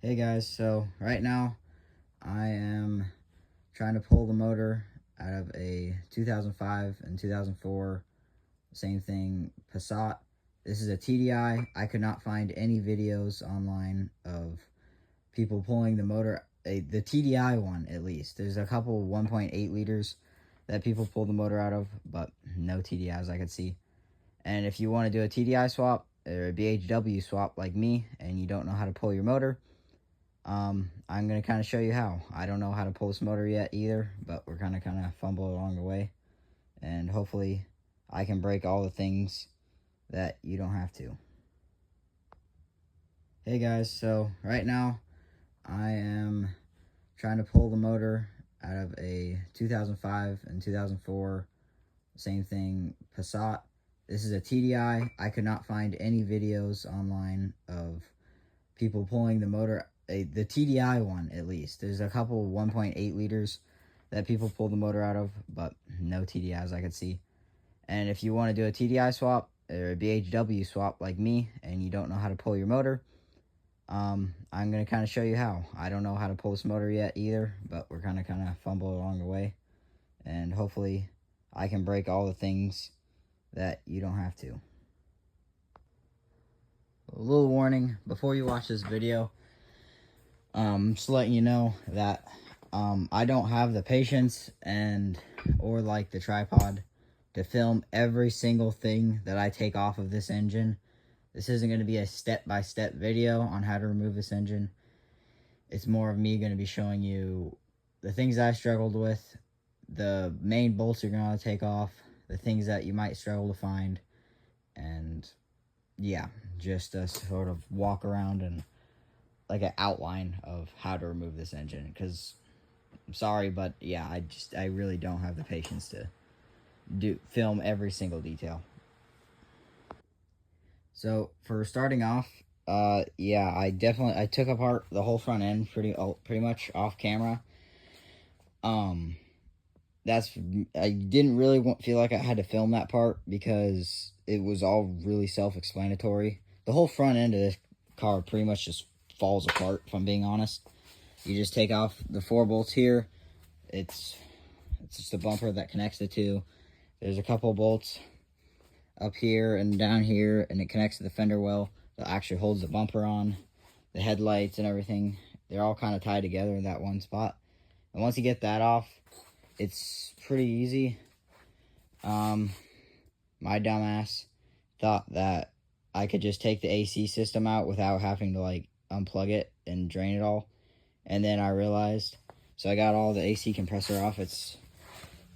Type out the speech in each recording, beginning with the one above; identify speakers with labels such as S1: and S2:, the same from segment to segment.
S1: Hey guys, so right now I am trying to pull the motor out of a 2005 and 2004, same thing, Passat. This is a TDI. I could not find any videos online of people pulling the motor, the TDI one at least. There's a couple 1.8 liters that people pull the motor out of, but no TDIs I could see. And if you want to do a TDI swap or a BHW swap like me and you don't know how to pull your motor, I'm going to kind of show you how. I don't know how to pull this motor yet either, but we're kind of fumble along the way. And hopefully I can break all the things that you don't have to. Hey guys, so right now I am trying to pull the motor out of a 2005 and 2004, same thing, Passat. This is a TDI. I could not find any videos online of people pulling the motor, the TDI one at least. There's a couple 1.8 liters that people pull the motor out of, but no TDIs I could see. And if you want to do a TDI swap or a BHW swap like me and you don't know how to pull your motor, I'm going to kind of show you how. I don't know how to pull this motor yet either, but we're kind of fumble along the way. And hopefully I can break all the things that you don't have to. A little warning before you watch this video, just letting you know that I don't have the patience or like the tripod to film every single thing that I take off of this engine. This isn't going to be a step-by-step video on how to remove this engine. It's more of me going to be showing you the things I struggled with, the main bolts you're going to take off, the things that you might struggle to find, and yeah, just a sort of walk around and like an outline of how to remove this engine. Because I'm sorry, but yeah, I really don't have the patience to film every single detail. So for starting off, yeah, I took apart the whole front end pretty much off camera. I didn't really feel like I had to film that part because it was all really self-explanatory. The whole front end of this car pretty much just falls apart, if I'm being honest. You just take off the 4 bolts here. It's just a bumper that connects the two. There's a couple bolts up here and down here, and it connects to the fender well that actually holds the bumper on. The headlights and everything, they're all kind of tied together in that one spot. And once you get that off, it's pretty easy. My dumbass thought that I could just take the AC system out without having to like unplug it and drain it all. And then I realized, so I got all the AC compressor off. It's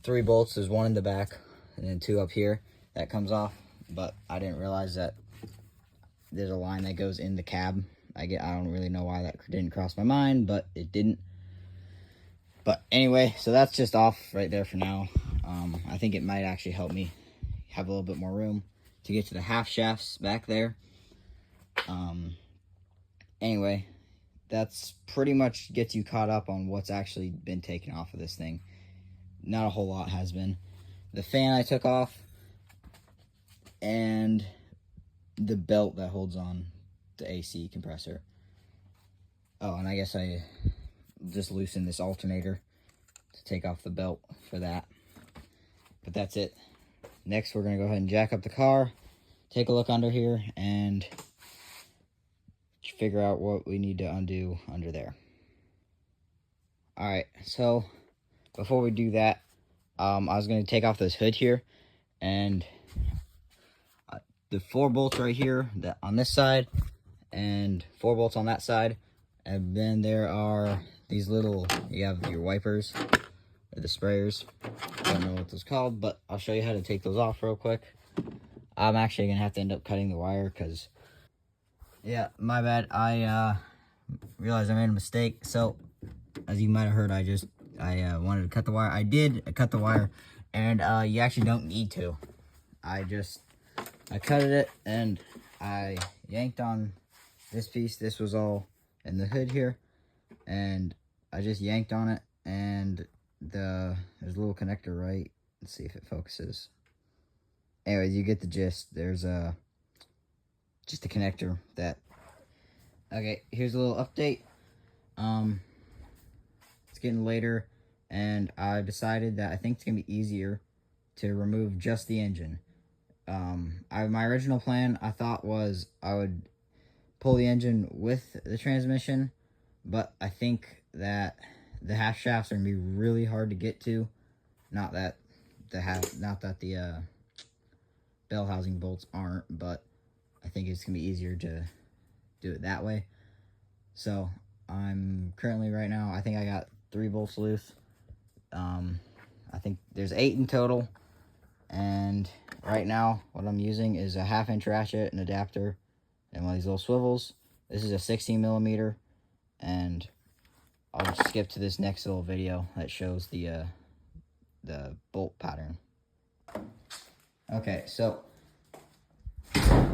S1: 3 bolts. There's 1 in the back and then 2 up here that comes off. But I didn't realize that there's a line that goes in the cab. I don't really know why that didn't cross my mind, but it didn't. But anyway, so that's just off right there for now. I think it might actually help me have a little bit more room to get to the half shafts back there. Anyway, that's pretty much gets you caught up on what's actually been taken off of this thing. Not a whole lot has been. The fan I took off, and the belt that holds on the AC compressor. Oh, and I guess I just loosened this alternator to take off the belt for that. But that's it. Next, we're going to go ahead and jack up the car, take a look under here, and figure out what we need to undo under there. Alright, so before we do that, I was going to take off this hood here, and the 4 bolts right here on this side, and 4 bolts on that side, and then there are these little, you have your wipers, or the sprayers. I don't know what those called, but I'll show you how to take those off real quick. I'm actually going to have to end up cutting the wire because, yeah, my bad. I realized I made a mistake. So, as you might have heard, I wanted to cut the wire. I cut the wire, and you actually don't need to. I cutted it, and I yanked on this piece. This was all in the hood here, and I just yanked on it, and there's a little connector, right? Let's see if it focuses. Anyways, you get the gist. There's just a connector that... Okay, here's a little update. It's getting later, and I've decided that I think it's gonna be easier to remove just the engine. My original plan, I thought, was I would pull the engine with the transmission, but I think that the half shafts are gonna be really hard to get to. Not that the bell housing bolts aren't, but I think it's gonna be easier to do it that way. So I'm currently, right now, I think I got 3 bolts loose. I think there's 8 in total, and right now what I'm using is a 1/2 inch ratchet, an adapter, and one of these little swivels. This is a 16 millimeter, and I'll just skip to this next little video that shows the bolt pattern. Okay, so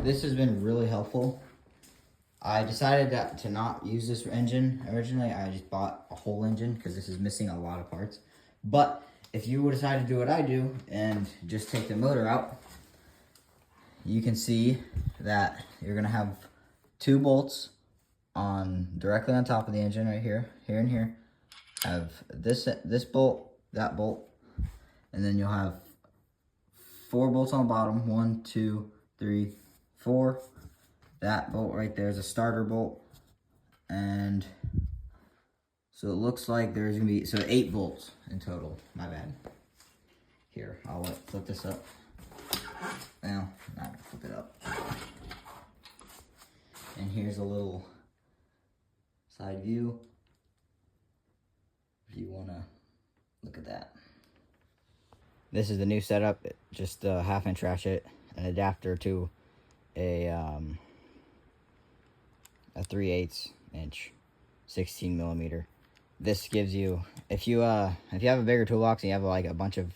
S1: this has been really helpful. I decided to not use this engine. Originally, I just bought a whole engine because this is missing a lot of parts. But if you would decide to do what I do and just take the motor out, you can see that you're gonna have 2 bolts directly on top of the engine right here, here and here. Have this bolt, that bolt, and then you'll have 4 bolts on the bottom. 1, 2, 3, 4. That bolt right there is a starter bolt, and so it looks like there's gonna be 8 bolts in total. My bad. Here, I'll flip this up. Now, not gonna flip it up. And here's a little side view if you wanna look at that. This is the new setup. Just a 1/2 inch ratchet, an adapter to a 3/8 inch 16 millimeter. This gives you, if you have a bigger toolbox and you have like a bunch of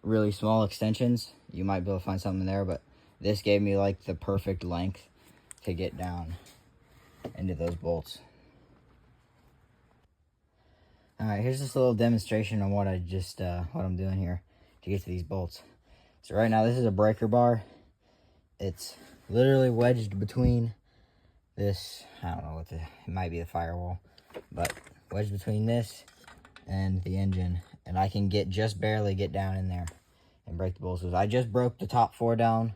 S1: really small extensions, you might be able to find something there, but this gave me like the perfect length to get down into those bolts. All right, here's just a little demonstration on what I'm doing here to get to these bolts. So right now, this is a breaker bar. It's literally wedged between this, I don't know it might be the firewall, but wedged between this and the engine, and I can just barely get down in there and break the bolts. So I just broke the top 4 down,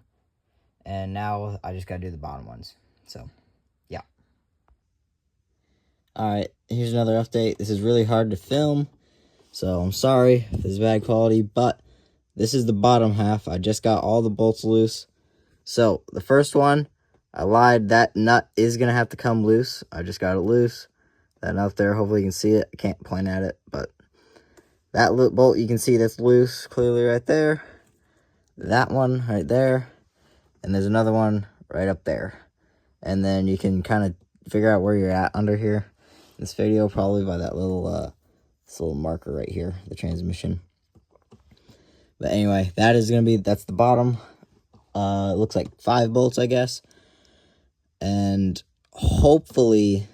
S1: and now I just gotta do the bottom ones. So yeah. All right, here's another update. This is really hard to film, so I'm sorry if this is bad quality, but this is the bottom half. I just got all the bolts loose. So the first one, I lied. That nut is going to have to come loose. I just got it loose. That nut there, hopefully you can see it. I can't point at it, but that bolt you can see that's loose clearly right there. That one right there. And there's another one right up there. And then you can kind of figure out where you're at under here in this video, probably by that this little marker right here, the transmission. But anyway, that's the bottom. It looks like 5 bolts, I guess. And hopefully,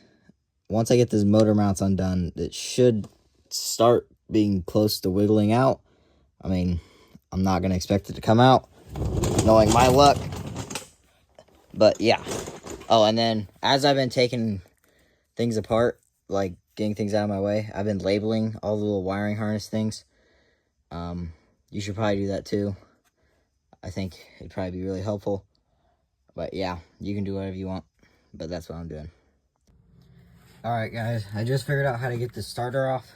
S1: once I get this motor mounts undone, it should start being close to wiggling out. I mean, I'm not going to expect it to come out, knowing my luck. But yeah. Oh, and then as I've been taking things apart, like getting things out of my way, I've been labeling all the little wiring harness things. You should probably do that too. I think it'd probably be really helpful. But yeah, you can do whatever you want. But that's what I'm doing. Alright guys, I just figured out how to get the starter off.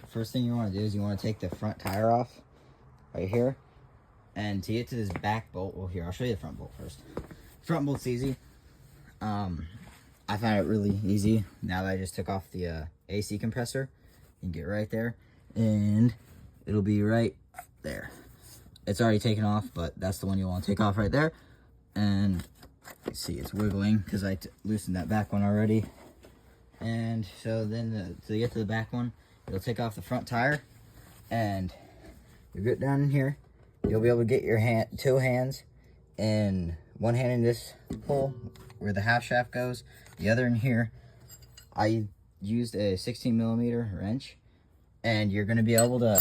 S1: First thing you want to do is you want to take the front tire off. Right here. And to get to this back bolt, well here, I'll show you the front bolt first. Front bolt's easy. I found it really easy now that I just took off the AC compressor. You can get right there. And it'll be right there. It's already taken off, but that's the one you want to take off right there. And you see it's wiggling because I loosened that back one already. And so then to get to the back one, you'll take off the front tire, and you get down in here. You'll be able to get your 2 hands, and one hand in this hole where the half shaft goes, the other in here. I used a 16 millimeter wrench, and you're going to be able to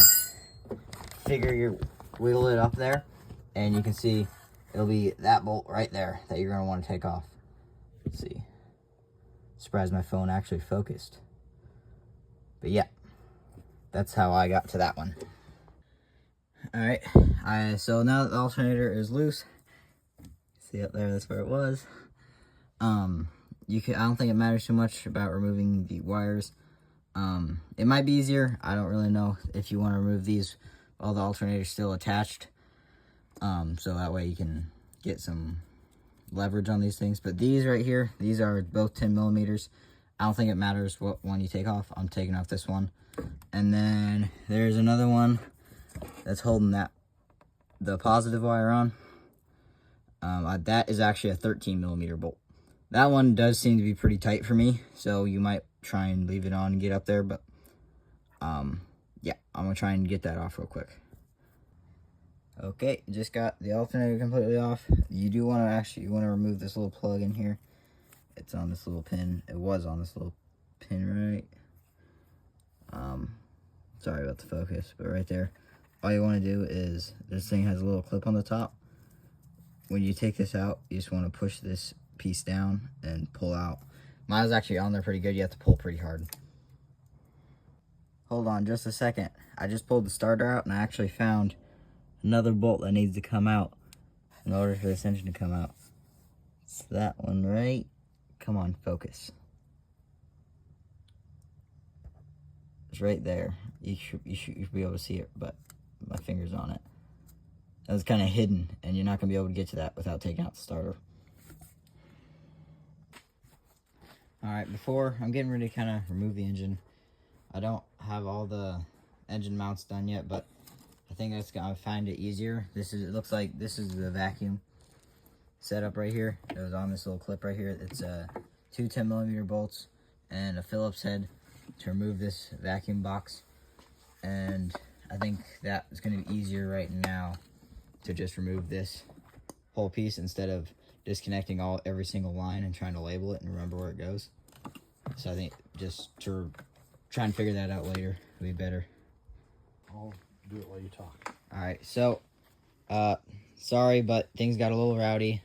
S1: wiggle it up there, and you can see it'll be that bolt right there that you're going to want to take off. Let's see. It's surprised my phone actually focused. But yeah, that's how I got to that one. Alright, so now that the alternator is loose, see up there, that's where it was. I don't think it matters too much about removing the wires. It might be easier, I don't really know, if you want to remove these while the alternator's still attached. So that way you can get some leverage on these things. But these right here, these are both 10 millimeters. I don't think it matters what one you take off. I'm taking off this one. And then there's another one that's holding the positive wire on. That is actually a 13 millimeter bolt. That one does seem to be pretty tight for me, so you might try and leave it on and get up there, but yeah, I'm gonna try and get that off real quick. Okay, just got the alternator completely off. You do want to remove this little plug in here. It's on this little pin. It was on this little pin, right? Sorry about the focus, but right there. All you want to do is, this thing has a little clip on the top. When you take this out, you just want to push this piece down and pull out. Mine was actually on there pretty good. You have to pull pretty hard. Hold on just a second. I just pulled the starter out and I actually found another bolt that needs to come out in order for this engine to come out. It's that one, right? Come on, focus. It's right there. You should be able to see it, but my finger's on it. That's kind of hidden, and you're not going to be able to get to that without taking out the starter. Alright, before I'm getting ready to kind of remove the engine, I don't have all the engine mounts done yet, but I think that's going to find it easier. It looks like this is the vacuum setup right here. It was on this little clip right here. It's two 10 millimeter bolts and a Phillips head to remove this vacuum box. And I think that is going to be easier right now to just remove this whole piece instead of disconnecting every single line and trying to label it and remember where it goes. So I think just to try and figure that out later would be better.
S2: I'll do it while you talk.
S1: Alright, so sorry, but things got a little rowdy.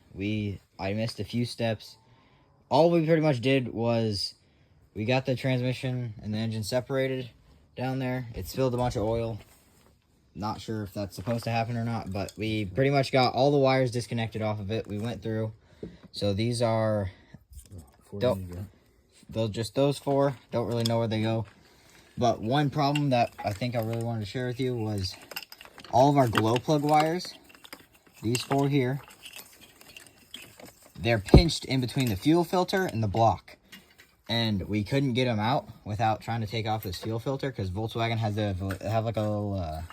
S1: I missed a few steps. All we pretty much did was we got the transmission and the engine separated down there. It spilled a bunch of oil. Not sure if that's supposed to happen or not, but we pretty much got all the wires disconnected off of it. We went through. So these are just those four. Don't really know where they go. But one problem that I think I really wanted to share with you was all of our glow plug wires. These four here, they're pinched in between the fuel filter and the block. And we couldn't get them out without trying to take off this fuel filter because Volkswagen has have like a little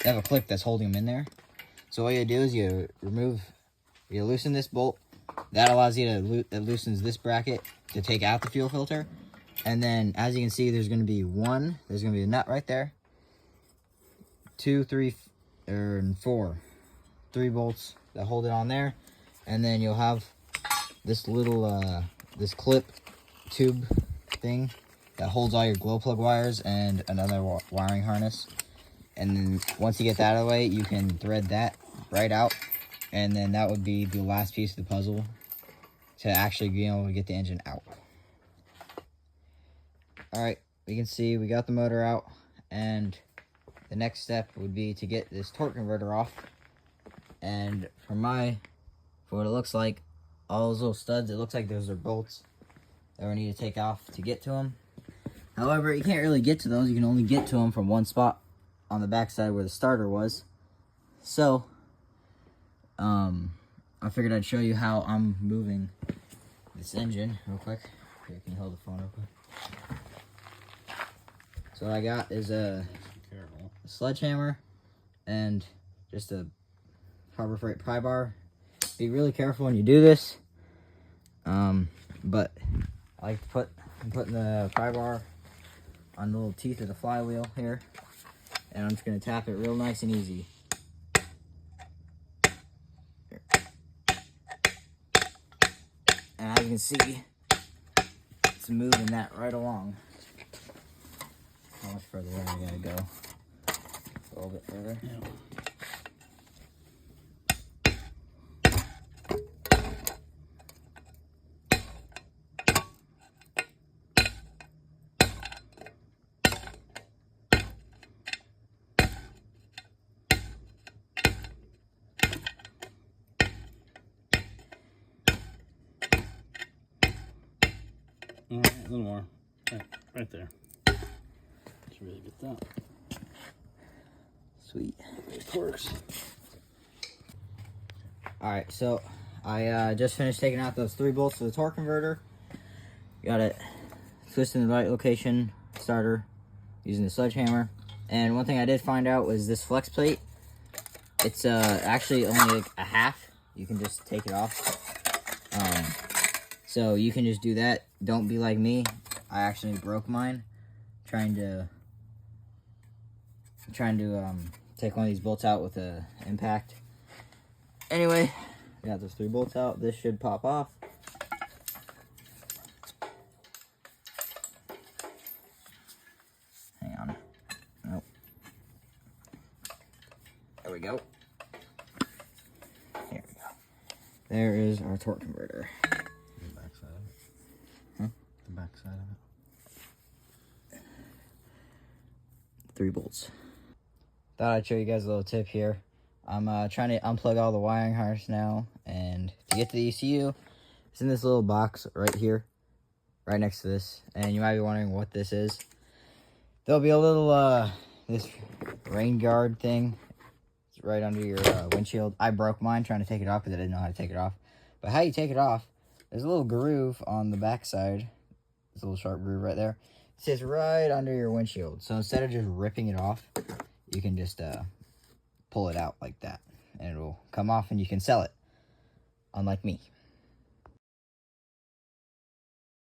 S1: they have a clip that's holding them in there. So all you do is you loosen this bolt. That allows you to it loosens this bracket to take out the fuel filter. And then as you can see, there's going to be a nut right there. 2, 3, and 4. 3 bolts that hold it on there. And then you'll have this little this clip tube thing that holds all your glow plug wires and another wiring harness. And then once you get that out of the way, you can thread that right out, and then that would be the last piece of the puzzle to actually be able to get the engine out. Alright, we can see we got the motor out, and the next step would be to get this torque converter off. And for what it looks like, all those little studs, it looks like those are bolts that we need to take off to get to them. However, you can't really get to those. You can only get to them from one spot on the backside where the starter was. So, I figured I'd show you how I'm moving this engine real quick. Here, can you hold the phone real quick? So what I got is a sledgehammer and just a Harbor Freight pry bar. Be really careful when you do this. But I like to I'm putting the pry bar on the little teeth of the flywheel here. And I'm just going to tap it real nice and easy. And as you can see, it's moving that right along. How much further away I gotta go? A little bit further. Yeah.
S2: All right, a little more. Right there. Let's really get that.
S1: Sweet.
S2: It works.
S1: Alright, so I just finished taking out those 3 bolts of the torque converter. Got it twisted in the right location, starter, using the sledgehammer. And one thing I did find out was this flex plate. It's actually only like a half. You can just take it off. So you can just do that. Don't be like me. I actually broke mine trying to take one of these bolts out with a impact. Anyway, got those 3 bolts out. This should pop off. Hang on. Nope. There we go. Here we go. There is our torque converter.
S2: The back side of it.
S1: Huh?
S2: The back side of it.
S1: 3 bolts. Thought I'd show you guys a little tip here. I'm trying to unplug all the wiring harness now, and to get to the ECU, it's in this little box right here, right next to this. And you might be wondering what this is. There'll be a little this rain guard thing. It's right under your windshield. I broke mine trying to take it off because I didn't know how to take it off. But how you take it off, there's a little groove on the back side. There's a little sharp groove right there. It sits right under your windshield. So instead of just ripping it off, you can just pull it out like that, and it'll come off and you can sell it, unlike me.